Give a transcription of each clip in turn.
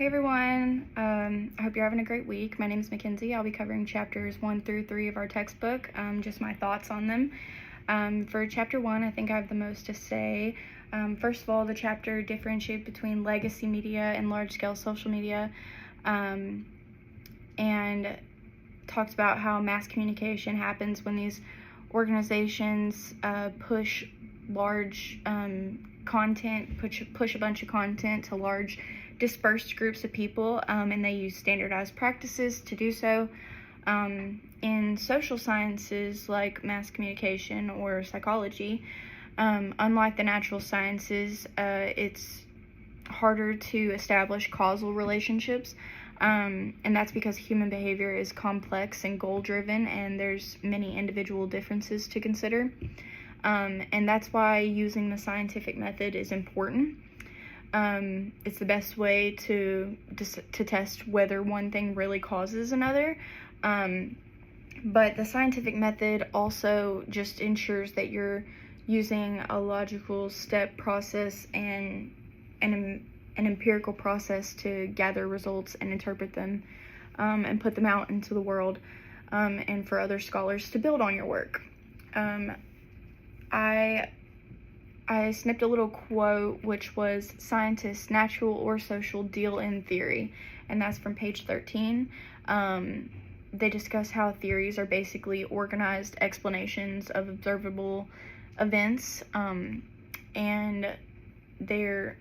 Hey everyone, I hope you're having a great week. My name is Mackenzie. I'll be covering chapters 1 through 3 of our textbook, just my thoughts on them. For chapter 1, I think I have the most to say. First of all, the chapter differentiated between legacy media and large-scale social media, and talked about how mass communication happens when these organizations push large content, push a bunch of content to large dispersed groups of people, and they use standardized practices to do so. In social sciences like mass communication or psychology, unlike the natural sciences, it's harder to establish causal relationships, and that's because human behavior is complex and goal-driven, and there's many individual differences to consider. And that's why using the scientific method is important. It's the best way to test whether one thing really causes another. But the scientific method also just ensures that you're using a logical step process and an empirical process to gather results and interpret them, and put them out into the world, and for other scholars to build on your work. I snipped a little quote, which was, "Scientists, natural or social, deal in theory," and that's from page 13. They discuss how theories are basically organized explanations of observable events, and they're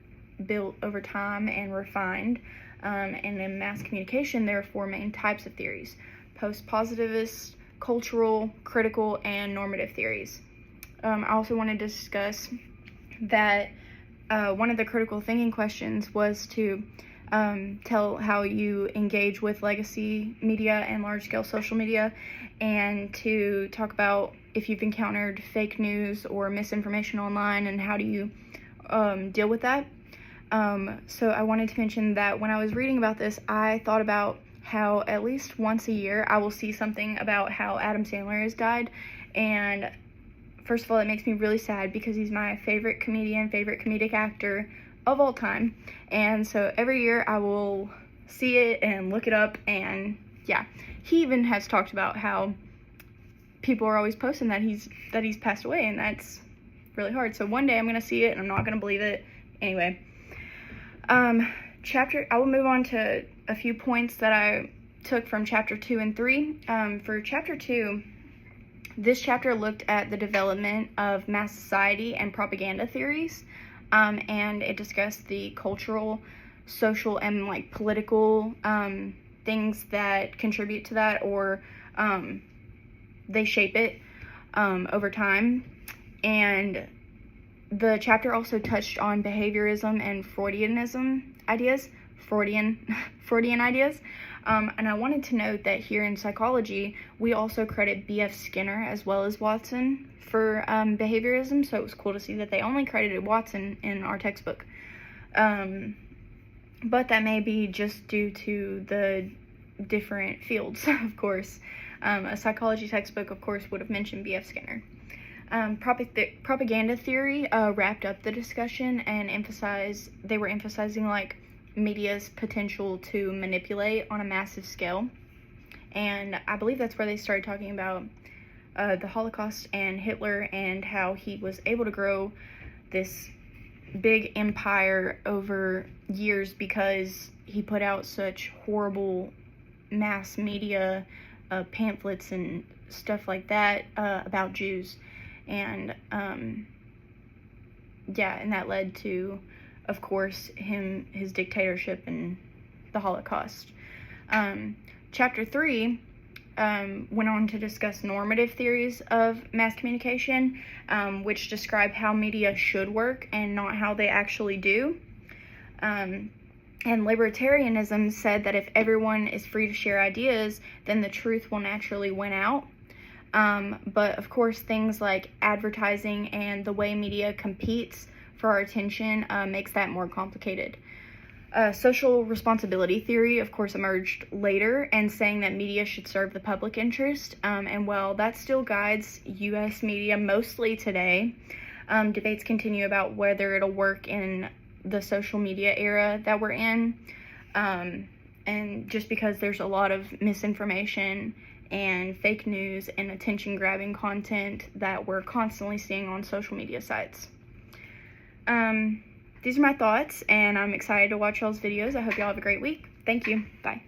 built over time and refined. And in mass communication, there are four main types of theories: post-positivist, cultural, critical, and normative theories. I also wanted to discuss that one of the critical thinking questions was to tell how you engage with legacy media and large-scale social media, and to talk about if you've encountered fake news or misinformation online and how do you deal with that. So I wanted to mention that when I was reading about this, I thought about how at least once a year I will see something about how Adam Sandler has died, and first of all, it makes me really sad because he's my favorite comedian, favorite comedic actor of all time. And so every year I will see it and look it up, and yeah, he even has talked about how people are always posting that he's passed away, and that's really hard. So one day I'm gonna see it and I'm not gonna believe it. Anyway, I will move on to a few points that I took from chapter 2 and 3. For chapter 2, this chapter looked at the development of mass society and propaganda theories, and it discussed the cultural, social, and political things that contribute to that, or they shape it over time. And the chapter also touched on behaviorism and Freudian ideas. And I wanted to note that here in psychology, we also credit B.F. Skinner as well as Watson for behaviorism, so it was cool to see that they only credited Watson in our textbook. But that may be just due to the different fields, of course. A psychology textbook, of course, would have mentioned B.F. Skinner. Propaganda theory wrapped up the discussion and they were emphasizing media's potential to manipulate on a massive scale, and I believe that's where they started talking about the Holocaust and Hitler, and how he was able to grow this big empire over years because he put out such horrible mass media pamphlets and stuff like that about Jews, and and that led to, of course, his dictatorship and the Holocaust. Chapter 3 went on to discuss normative theories of mass communication, which describe how media should work and not how they actually do. And libertarianism said that if everyone is free to share ideas, then the truth will naturally win out. But of course, things like advertising and the way media competes for our attention makes that more complicated. Social responsibility theory, of course, emerged later, and saying that media should serve the public interest, and while that still guides U.S. media mostly today, debates continue about whether it'll work in the social media era that we're in. And just because there's a lot of misinformation and fake news and attention-grabbing content that we're constantly seeing on social media sites. These are my thoughts, and I'm excited to watch y'all's videos. I hope y'all have a great week. Thank you. Bye.